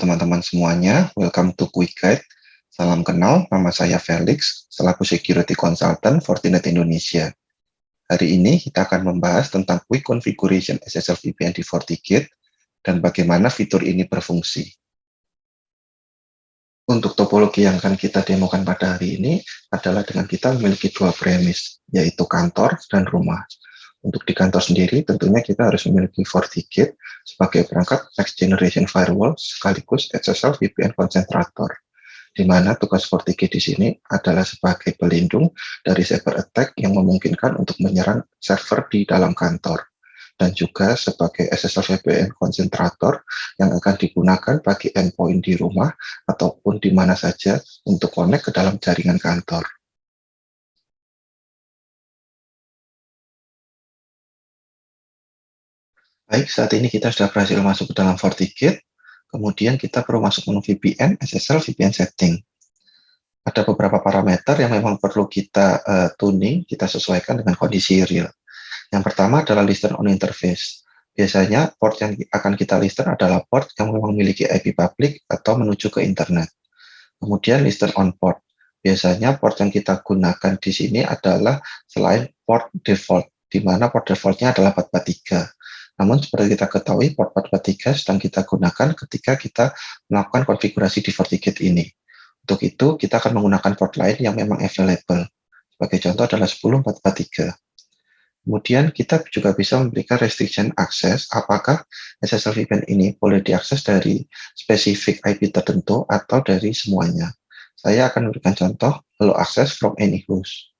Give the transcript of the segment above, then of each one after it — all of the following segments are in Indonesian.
teman-teman semuanya, welcome to Quick Guide. Salam kenal, nama saya Felix, selaku Security Consultant Fortinet Indonesia. Hari ini kita akan membahas tentang Quick Configuration SSL VPN di FortiGate dan bagaimana fitur ini berfungsi. Untuk topologi yang akan kita demokan pada hari ini adalah dengan kita memiliki dua premis, yaitu kantor dan rumah. Untuk di kantor sendiri, tentunya kita harus memiliki FortiGate sebagai perangkat Next Generation Firewall sekaligus SSL VPN konsentrator, di mana tugas FortiGate di sini adalah sebagai pelindung dari cyber attack yang memungkinkan untuk menyerang server di dalam kantor, dan juga sebagai SSL VPN konsentrator yang akan digunakan bagi endpoint di rumah ataupun di mana saja untuk connect ke dalam jaringan kantor. Baik, saat ini kita sudah berhasil masuk ke dalam FortiGate, kemudian kita perlu masuk menu VPN, SSL, VPN setting. Ada beberapa parameter yang memang perlu kita tuning, kita sesuaikan dengan kondisi real. Yang pertama adalah listen on interface. Biasanya port yang akan kita listen adalah port yang memang memiliki IP public atau menuju ke internet. Kemudian listen on port. Biasanya port yang kita gunakan di sini adalah selain port default, di mana port defaultnya adalah 443. Namun seperti kita ketahui, port 443 sedang kita gunakan ketika kita melakukan konfigurasi di FortiGate ini. Untuk itu, kita akan menggunakan port lain yang memang available. Sebagai contoh adalah 10443. Kemudian kita juga bisa memberikan restriction access, apakah SSL VPN ini boleh diakses dari spesifik IP tertentu atau dari semuanya. Saya akan memberikan contoh allow access from any host.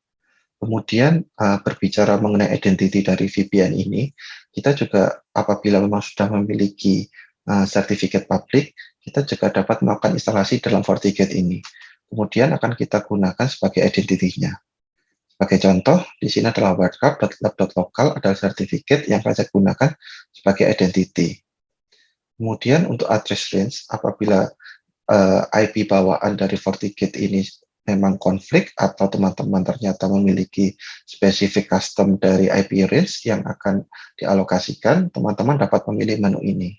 Kemudian berbicara mengenai identity dari VPN ini, kita juga apabila memang sudah memiliki sertifikat publik, kita juga dapat melakukan instalasi dalam FortiGate ini. Kemudian akan kita gunakan sebagai identity-nya. Sebagai contoh, di sini adalah wildcard.lab.local adalah sertifikat yang saya gunakan sebagai identity. Kemudian untuk address range, apabila IP bawaan dari FortiGate ini memang konflik atau teman-teman ternyata memiliki spesifik custom dari IP range yang akan dialokasikan, teman-teman dapat memilih menu ini.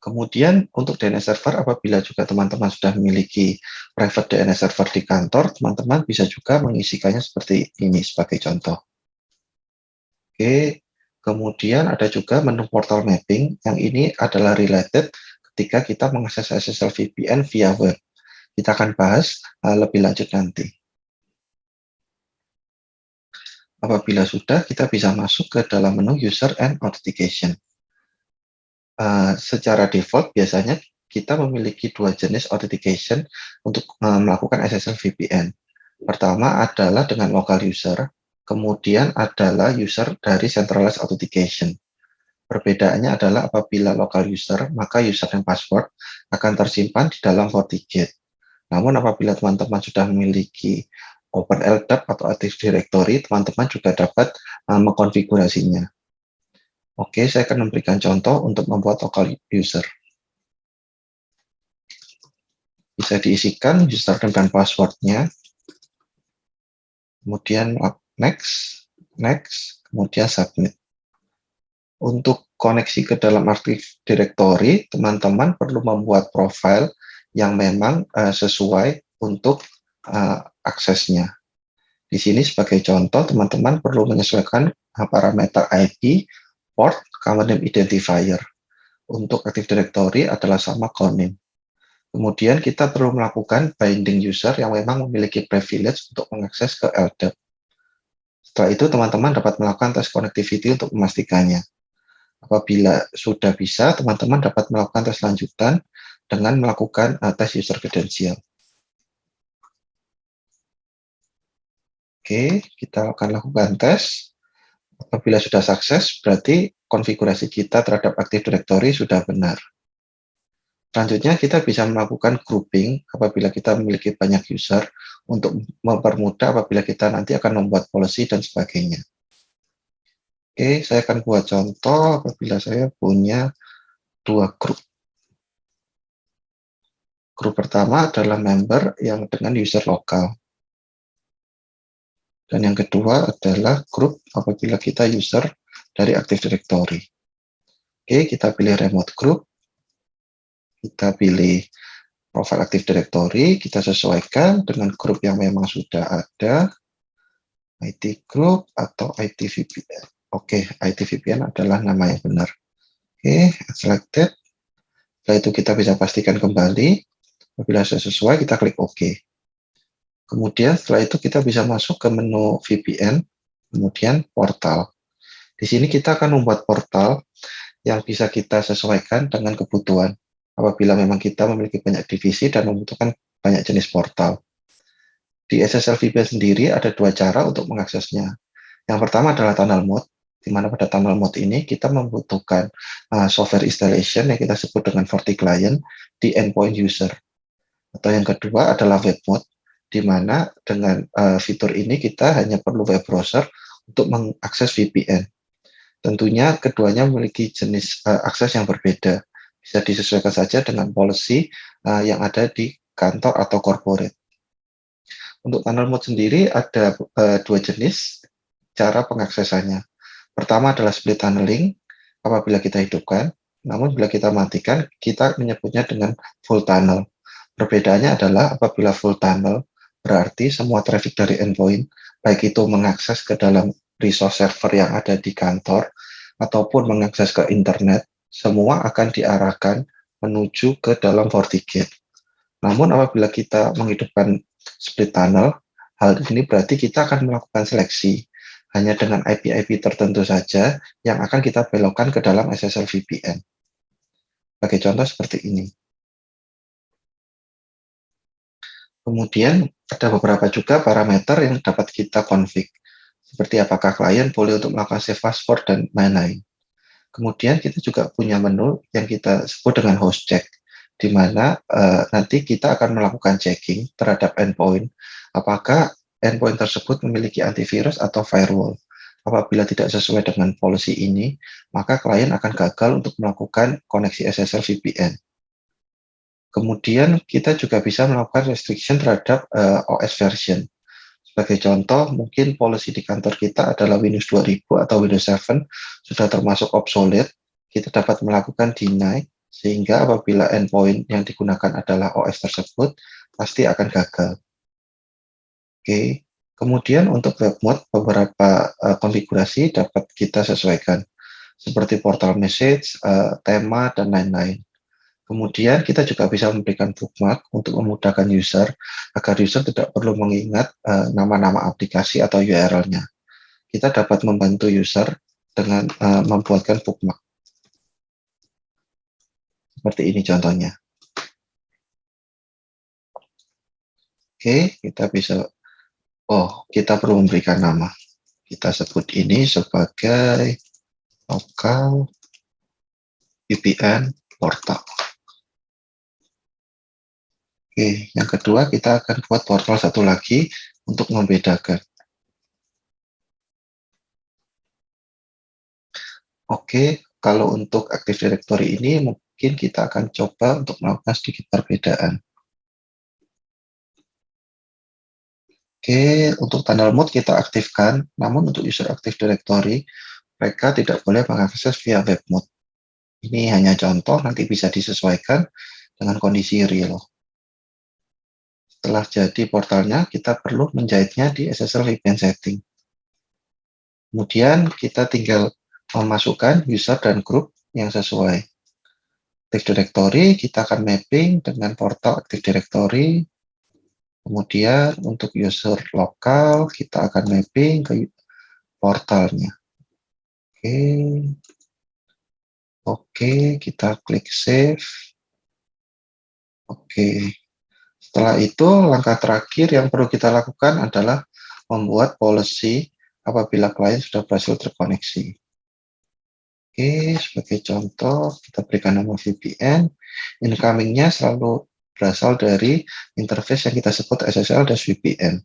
Kemudian untuk DNS server, apabila juga teman-teman sudah memiliki private DNS server di kantor, teman-teman bisa juga mengisikannya seperti ini sebagai contoh. Oke, kemudian ada juga menu portal mapping, yang ini adalah related ketika kita mengakses SSL VPN via web. Kita akan bahas lebih lanjut nanti. Apabila sudah, kita bisa masuk ke dalam menu user and authentication. Secara default biasanya kita memiliki dua jenis authentication untuk melakukan SSL VPN. Pertama adalah dengan local user, kemudian adalah user dari centralized authentication. Perbedaannya adalah apabila local user, maka user dan password akan tersimpan di dalam FortiGate. Namun apabila teman-teman sudah memiliki OpenLDAP atau Active Directory, teman-teman juga dapat mengkonfigurasinya. Oke, saya akan memberikan contoh untuk membuat local user. Bisa diisikan username dan passwordnya. Kemudian next, kemudian submit. Untuk koneksi ke dalam Active Directory, teman-teman perlu membuat profile yang memang sesuai untuk aksesnya. Di sini sebagai contoh, teman-teman perlu menyesuaikan parameter IP, port, common name identifier. Untuk Active Directory adalah sama common. Kemudian kita perlu melakukan binding user yang memang memiliki privilege untuk mengakses ke LDAP. Setelah itu teman-teman dapat melakukan tes connectivity untuk memastikannya. Apabila sudah bisa, teman-teman dapat melakukan tes lanjutan dengan melakukan tes user credential. Oke, kita akan lakukan tes. Apabila sudah sukses, berarti konfigurasi kita terhadap Active Directory sudah benar. Selanjutnya, kita bisa melakukan grouping apabila kita memiliki banyak user untuk mempermudah apabila kita nanti akan membuat policy dan sebagainya. Oke, saya akan buat contoh apabila saya punya dua grup. Grup pertama adalah member yang dengan user lokal. Dan yang kedua adalah grup apabila kita user dari Active Directory. Oke, kita pilih remote group, Kita pilih profile Active Directory, kita sesuaikan dengan grup yang memang sudah ada, IT Group atau IT VPN. Oke, IT VPN adalah nama yang benar. Oke, selected. Setelah itu kita bisa pastikan kembali. Apabila sudah sesuai, kita klik OK. Kemudian setelah itu kita bisa masuk ke menu VPN, kemudian portal. Di sini kita akan membuat portal yang bisa kita sesuaikan dengan kebutuhan. Apabila memang kita memiliki banyak divisi dan membutuhkan banyak jenis portal. Di SSL VPN sendiri ada dua cara untuk mengaksesnya. Yang pertama adalah tunnel mode, di mana pada tunnel mode ini kita membutuhkan software installation yang kita sebut dengan FortiClient di endpoint user. Atau yang kedua adalah web mode, di mana dengan fitur ini kita hanya perlu web browser untuk mengakses VPN. Tentunya keduanya memiliki jenis akses yang berbeda. Bisa disesuaikan saja dengan policy yang ada di kantor atau corporate. Untuk tunnel mode sendiri ada dua jenis cara pengaksesannya. Pertama adalah split tunneling apabila kita hidupkan, namun bila kita matikan, kita menyebutnya dengan full tunnel. Perbedaannya adalah apabila full tunnel, berarti semua traffic dari endpoint, baik itu mengakses ke dalam resource server yang ada di kantor, ataupun mengakses ke internet, semua akan diarahkan menuju ke dalam FortiGate. Namun apabila kita menghidupkan split tunnel, hal ini berarti kita akan melakukan seleksi hanya dengan IP-IP tertentu saja yang akan kita belokkan ke dalam SSL VPN. Sebagai contoh seperti ini. Kemudian ada beberapa juga parameter yang dapat kita config, seperti apakah klien boleh untuk melakukan save password dan lain-lain. Kemudian kita juga punya menu yang kita sebut dengan host check, di mana nanti kita akan melakukan checking terhadap endpoint, apakah endpoint tersebut memiliki antivirus atau firewall. Apabila tidak sesuai dengan policy ini, maka klien akan gagal untuk melakukan koneksi SSL VPN. Kemudian kita juga bisa melakukan restriction terhadap OS version. Sebagai contoh, mungkin policy di kantor kita adalah Windows 2000 atau Windows 7 sudah termasuk obsolete. Kita dapat melakukan deny, sehingga apabila endpoint yang digunakan adalah OS tersebut, pasti akan gagal. Oke. Kemudian untuk web mode, beberapa konfigurasi dapat kita sesuaikan, seperti portal message, tema, dan lain-lain. Kemudian kita juga bisa memberikan bookmark untuk memudahkan user agar user tidak perlu mengingat nama-nama aplikasi atau URL-nya. Kita dapat membantu user dengan membuatkan bookmark. Seperti ini contohnya. Oke, kita bisa, kita perlu memberikan nama. Kita sebut ini sebagai local VPN portal. Oke, yang kedua kita akan buat portal satu lagi untuk membedakan. Oke, kalau untuk Active Directory ini mungkin kita akan coba untuk melakukan sedikit perbedaan. Oke, untuk tunnel mode kita aktifkan, namun untuk user Active Directory, mereka tidak boleh mengakses via web mode. Ini hanya contoh, nanti bisa disesuaikan dengan kondisi real. Setelah jadi portalnya, kita perlu menjahitnya di SSL VPN setting. Kemudian kita tinggal memasukkan user dan grup yang sesuai. Active Directory, kita akan mapping dengan portal Active Directory. Kemudian untuk user lokal, kita akan mapping ke portalnya. Oke, kita klik save. Oke. Setelah itu, langkah terakhir yang perlu kita lakukan adalah membuat policy apabila klien sudah berhasil terkoneksi. Oke, sebagai contoh, kita berikan nama VPN. Incoming-nya selalu berasal dari interface yang kita sebut SSL-VPN.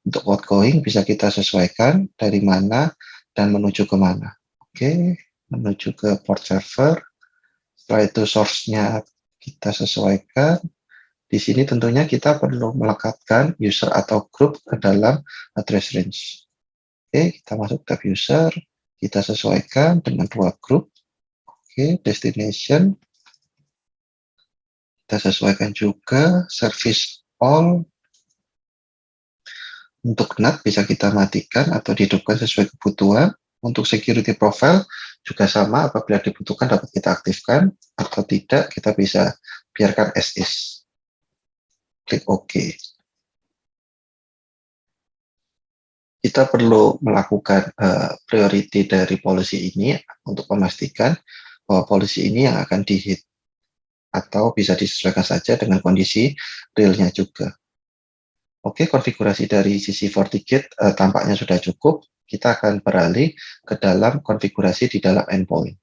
Untuk outgoing bisa kita sesuaikan dari mana dan menuju ke mana. Oke, menuju ke port server. Setelah itu source-nya kita sesuaikan. Di sini tentunya kita perlu melekatkan user atau grup ke dalam address range. Oke, kita masuk tab user, kita sesuaikan dengan dua grup. Oke, destination. Kita sesuaikan juga service all. Untuk NAT bisa kita matikan atau dihidupkan sesuai kebutuhan. Untuk security profile juga sama, apabila dibutuhkan dapat kita aktifkan, atau tidak kita bisa biarkan as is. Klik OK. Kita perlu melakukan priority dari policy ini untuk memastikan bahwa policy ini yang akan di-hit, atau bisa disesuaikan saja dengan kondisi realnya juga. Oke, konfigurasi dari sisi FortiGate tampaknya sudah cukup. Kita akan beralih ke dalam konfigurasi di dalam endpoint.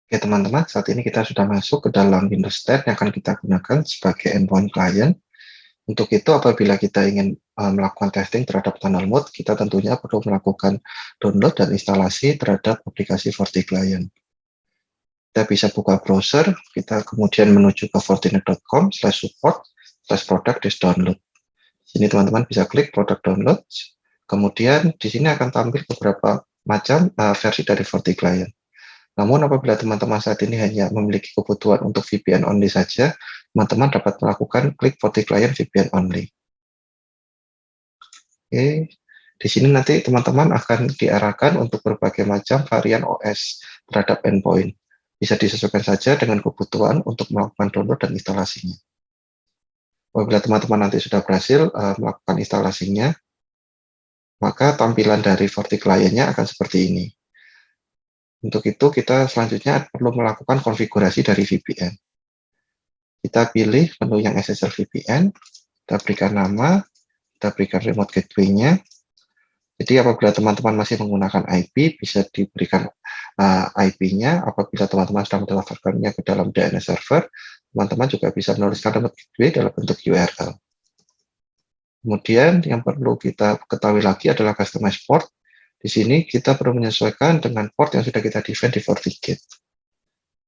Oke, teman-teman, saat ini kita sudah masuk ke dalam Windows 10 yang akan kita gunakan sebagai endpoint client. Untuk itu, apabila kita ingin melakukan testing terhadap tunnel mode, kita tentunya perlu melakukan download dan instalasi terhadap aplikasi FortiClient. Kita bisa buka browser, kita kemudian menuju ke fortinet.com/support/product-download. Sini teman-teman bisa klik product download, kemudian di sini akan tampil beberapa macam versi dari FortiClient. Namun apabila teman-teman saat ini hanya memiliki kebutuhan untuk VPN only saja, teman-teman dapat melakukan klik FortiClient VPN only. Oke, di sini nanti teman-teman akan diarahkan untuk berbagai macam varian OS terhadap endpoint. Bisa disesuaikan saja dengan kebutuhan untuk melakukan download dan instalasinya. Apabila teman-teman nanti sudah berhasil melakukan instalasinya, maka tampilan dari FortiClient-nya akan seperti ini. Untuk itu, kita selanjutnya perlu melakukan konfigurasi dari VPN. Kita pilih menu yang SSL VPN, kita berikan nama, kita berikan remote gateway-nya. Jadi apabila teman-teman masih menggunakan IP, bisa diberikan IP-nya. Apabila teman-teman sudah mendaftarkannya ke dalam DNS server, teman-teman juga bisa menuliskan remote gateway dalam bentuk URL. Kemudian yang perlu kita ketahui lagi adalah customize port. Di sini kita perlu menyesuaikan dengan port yang sudah kita define di FortiGate.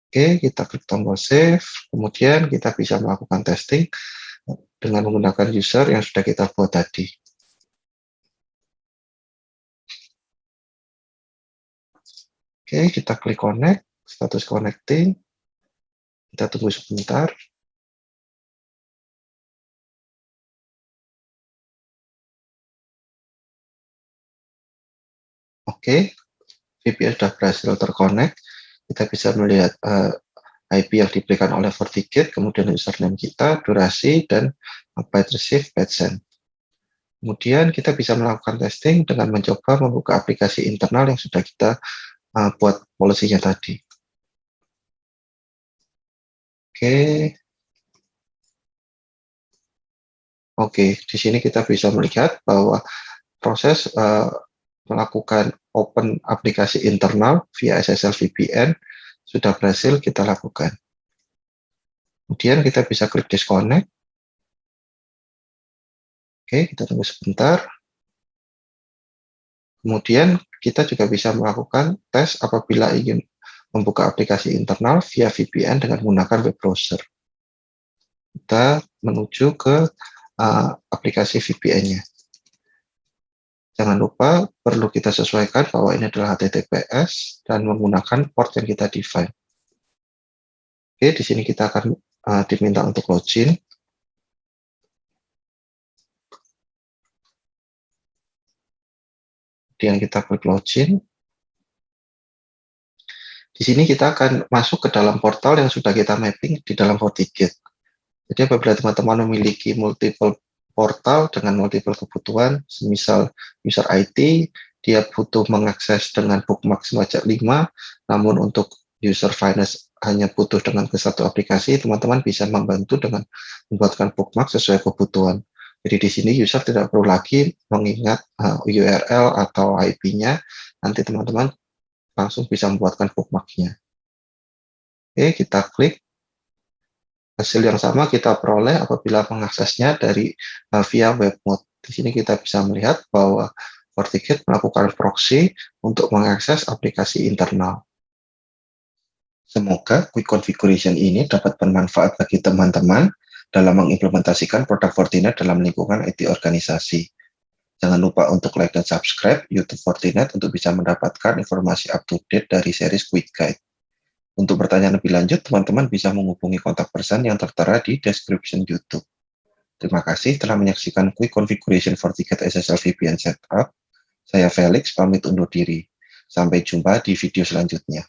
Oke, kita klik tombol save, kemudian kita bisa melakukan testing dengan menggunakan user yang sudah kita buat tadi. Oke, kita klik connect, status connecting, kita tunggu sebentar. Oke, VPN sudah berhasil terconnect. Kita bisa melihat IP yang diberikan oleh FortiGate, kemudian username kita, durasi, dan byte receive, byte send. Kemudian kita bisa melakukan testing dengan mencoba membuka aplikasi internal yang sudah kita buat polisinya tadi. Oke, di sini kita bisa melihat bahwa proses melakukan open aplikasi internal via SSL VPN sudah berhasil kita lakukan. Kemudian kita bisa klik disconnect. Oke, kita tunggu sebentar. Kemudian kita juga bisa melakukan tes apabila ingin membuka aplikasi internal via VPN dengan menggunakan web browser. Kita menuju ke aplikasi VPN-nya. Jangan lupa perlu kita sesuaikan bahwa ini adalah HTTPS dan menggunakan port yang kita define. Oke, di sini kita akan diminta untuk login. Kemudian kita klik login. Di sini kita akan masuk ke dalam portal yang sudah kita mapping di dalam FortiGate. Jadi apabila teman-teman memiliki multiple portal dengan multiple kebutuhan, semisal user IT, dia butuh mengakses dengan bookmark semacam 5, namun untuk user finance hanya butuh dengan ke satu aplikasi, teman-teman bisa membantu dengan membuatkan bookmark sesuai kebutuhan. Jadi di sini user tidak perlu lagi mengingat URL atau IP-nya, nanti teman-teman langsung bisa membuatkan bookmark-nya. Oke, kita klik. Hasil yang sama kita peroleh apabila mengaksesnya dari via web mode. Di sini kita bisa melihat bahwa FortiGate melakukan proxy untuk mengakses aplikasi internal. Semoga quick configuration ini dapat bermanfaat bagi teman-teman dalam mengimplementasikan produk Fortinet dalam lingkungan IT organisasi. Jangan lupa untuk like dan subscribe YouTube Fortinet untuk bisa mendapatkan informasi up-to-date dari series Quick Guide. Untuk pertanyaan lebih lanjut, teman-teman bisa menghubungi kontak person yang tertera di description YouTube. Terima kasih telah menyaksikan Quick Configuration FortiGate SSL VPN Setup. Saya Felix, pamit undur diri. Sampai jumpa di video selanjutnya.